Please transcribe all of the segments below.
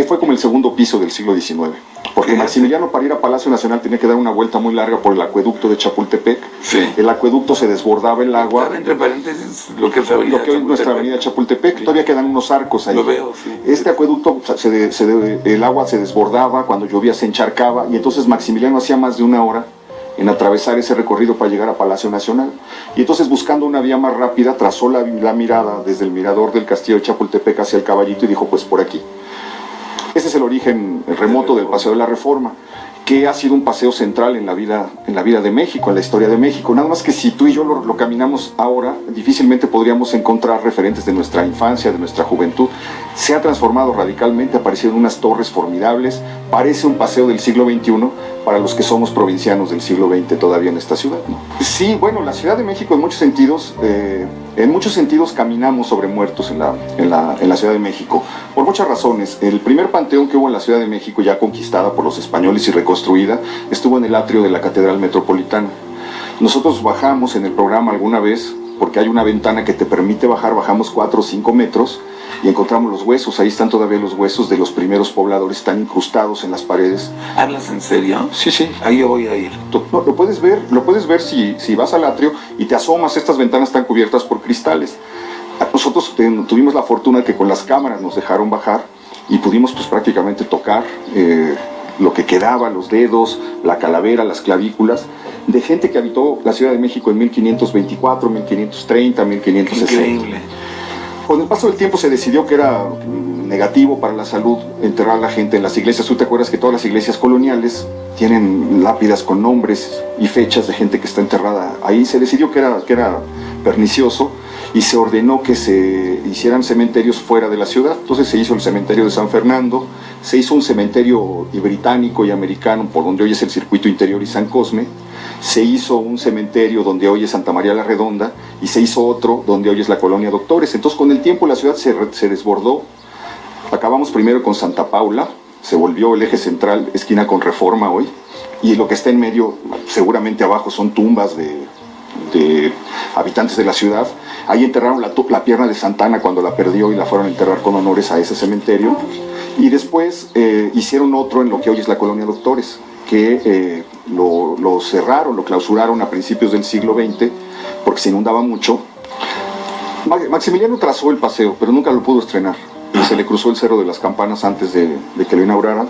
Fue como el segundo piso del siglo XIX, porque Maximiliano, para ir a Palacio Nacional, tenía que dar una vuelta muy larga por el acueducto de Chapultepec. Sí. El acueducto se desbordaba el agua. Claro, entre paréntesis, lo que es hoy nuestra avenida Chapultepec, sí. Todavía quedan unos arcos ahí. Lo veo, sí. Este acueducto, el agua se desbordaba, cuando llovía se encharcaba, y entonces Maximiliano hacía más de una hora en atravesar ese recorrido para llegar a Palacio Nacional. Y entonces, buscando una vía más rápida, trazó la mirada desde el mirador del castillo de Chapultepec hacia el Caballito y dijo, pues por aquí. Ese es el origen remoto del Paseo de la Reforma, que ha sido un paseo central en la vida de México, en la historia de México. Nada más que si tú y yo lo caminamos ahora, difícilmente podríamos encontrar referentes de nuestra infancia, de nuestra juventud. Se ha transformado radicalmente, aparecieron unas torres formidables, parece un paseo del siglo XXI para los que somos provincianos del siglo XX todavía en esta ciudad, ¿no? Sí, bueno, la Ciudad de México en muchos sentidos caminamos sobre muertos en la Ciudad de México, por muchas razones. El primer panteón que hubo en la Ciudad de México, ya conquistada por los españoles y reconstruida, estuvo en el atrio de la Catedral Metropolitana. Nosotros bajamos en el programa alguna vez, porque hay una ventana que te permite bajar, bajamos 4 o 5 metros y encontramos los huesos. Ahí están todavía los huesos de los primeros pobladores, están incrustados en las paredes. ¿Hablas en serio? Sí, sí. Ahí yo voy a ir. No, lo puedes ver si vas al atrio y te asomas. Estas ventanas están cubiertas por cristales. Nosotros tuvimos la fortuna que con las cámaras nos dejaron bajar y pudimos pues prácticamente tocar lo que quedaba, los dedos, la calavera, las clavículas, de gente que habitó la Ciudad de México en 1524, 1530, 1560. Increíble. Con el paso del tiempo se decidió que era negativo para la salud enterrar a la gente en las iglesias. Tú te acuerdas que todas las iglesias coloniales tienen lápidas con nombres y fechas de gente que está enterrada ahí. Se decidió que era pernicioso y se ordenó que se hicieran cementerios fuera de la ciudad. Entonces se hizo el cementerio de San Fernando, se hizo un cementerio británico y americano por donde hoy es el Circuito Interior y San Cosme, se hizo un cementerio donde hoy es Santa María la Redonda y se hizo otro donde hoy es la Colonia Doctores. Entonces con el tiempo la ciudad se desbordó. Acabamos primero con Santa Paula, se volvió el eje central, esquina con Reforma hoy, y lo que está en medio, seguramente abajo, son tumbas de habitantes de la ciudad. Ahí enterraron la pierna de Santana cuando la perdió y la fueron a enterrar con honores a ese cementerio. Y después hicieron otro en lo que hoy es la Colonia Doctores, que lo cerraron, lo clausuraron a principios del siglo XX porque se inundaba mucho. Maximiliano trazó el paseo, pero nunca lo pudo estrenar. Y se le cruzó el Cerro de las Campanas antes de que lo inauguraran.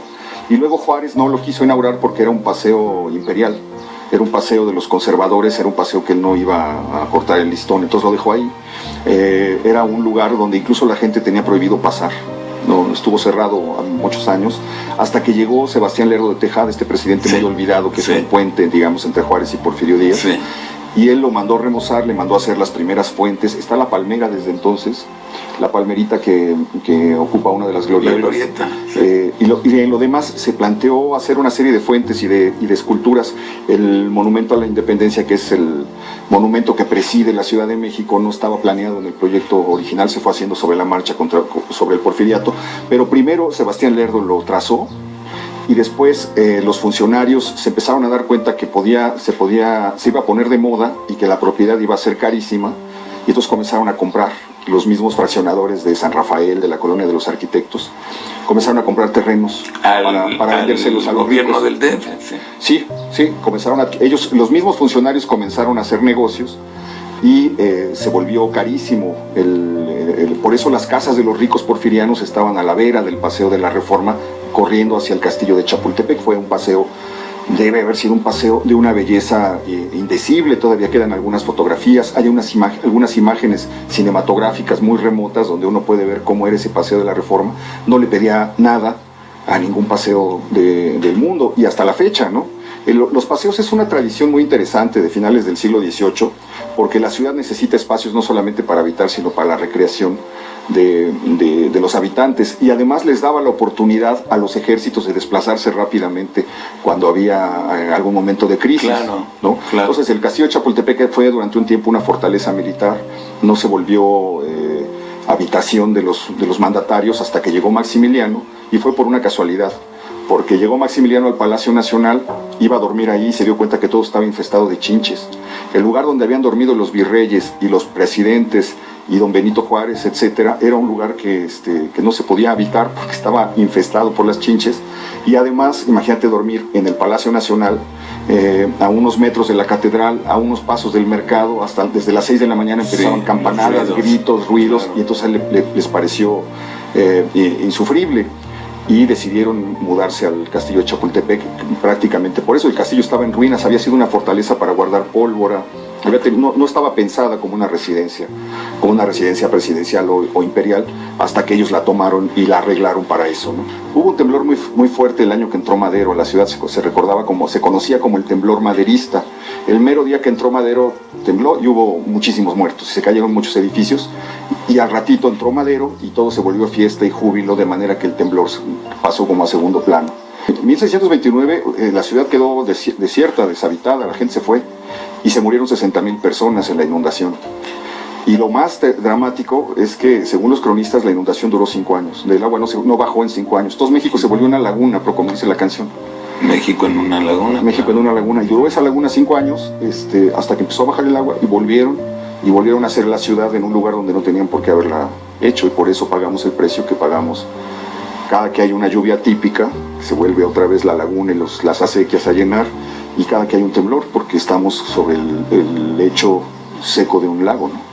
Y luego Juárez no lo quiso inaugurar porque era un paseo imperial. Era un paseo de los conservadores, era un paseo que él no iba a cortar el listón, entonces lo dejó ahí. Era un lugar donde incluso la gente tenía prohibido pasar. No, estuvo cerrado muchos años, hasta que llegó Sebastián Lerdo de Tejada, este presidente medio olvidado, que es un puente, digamos, entre Juárez y Porfirio Díaz. Sí. Y él lo mandó remozar, le mandó a hacer las primeras fuentes. Está la palmera desde entonces, la palmerita que ocupa una de las glorietas. La glorieta. Y en lo demás se planteó hacer una serie de fuentes y de esculturas. El monumento a la independencia, que es el monumento que preside la Ciudad de México, no estaba planeado en el proyecto original, se fue haciendo sobre la marcha sobre el porfiriato. Pero primero Sebastián Lerdo lo trazó. Y después los funcionarios se empezaron a dar cuenta que se iba a poner de moda y que la propiedad iba a ser carísima, y entonces comenzaron a comprar. Los mismos fraccionadores de San Rafael, de la Colonia de los Arquitectos, comenzaron a comprar terrenos para vendérselos a los gobierno del DF. Sí, los mismos funcionarios comenzaron a hacer negocios y se volvió carísimo. Por eso las casas de los ricos porfirianos estaban a la vera del Paseo de la Reforma, corriendo hacia el castillo de Chapultepec. Fue un paseo, debe haber sido un paseo de una belleza indecible. Todavía quedan algunas fotografías, hay algunas imágenes cinematográficas muy remotas donde uno puede ver cómo era ese Paseo de la Reforma. No le pedía nada a ningún paseo del mundo, y hasta la fecha, ¿no? Los paseos es una tradición muy interesante de finales del siglo XVIII, porque la ciudad necesita espacios no solamente para habitar, sino para la recreación de los habitantes, y además les daba la oportunidad a los ejércitos de desplazarse rápidamente cuando había algún momento de crisis. Claro, ¿no? Claro. Entonces el castillo de Chapultepec fue durante un tiempo una fortaleza militar, no se volvió habitación de los mandatarios hasta que llegó Maximiliano, y fue por una casualidad. Porque llegó Maximiliano al Palacio Nacional, iba a dormir ahí y se dio cuenta que todo estaba infestado de chinches. El lugar donde habían dormido los virreyes y los presidentes y Don Benito Juárez, etcétera, era un lugar que no se podía habitar porque estaba infestado por las chinches. Y además, imagínate dormir en el Palacio Nacional, a unos metros de la catedral, a unos pasos del mercado, hasta desde las 6 de la mañana empezaban campanadas, gritos, ruidos, claro. Y entonces les pareció insufrible y decidieron mudarse al castillo de Chapultepec prácticamente por eso. El castillo estaba en ruinas, había sido una fortaleza para guardar pólvora, no estaba pensada como una residencia presidencial o imperial, hasta que ellos la tomaron y la arreglaron para eso, ¿no? Hubo un temblor muy fuerte el año que entró Madero. La ciudad se conocía como el temblor maderista. El mero día que entró Madero tembló y hubo muchísimos muertos, se cayeron muchos edificios, y al ratito entró Madero y todo se volvió fiesta y júbilo, de manera que el temblor pasó como a segundo plano. En 1629 la ciudad quedó desierta, deshabitada, la gente se fue y se murieron 60,000 personas en la inundación. Y lo más dramático es que, según los cronistas, la inundación duró 5 años. El agua no bajó en 5 años. Todo México se volvió una laguna, pero como dice la canción. México en una laguna. México en una laguna. Y duró esa laguna 5 años, hasta que empezó a bajar el agua y volvieron a hacer la ciudad en un lugar donde no tenían por qué haberla hecho. Y por eso pagamos el precio que pagamos. Cada que hay una lluvia típica, se vuelve otra vez la laguna y las acequias a llenar. Y cada que hay un temblor, porque estamos sobre el lecho seco de un lago, ¿no?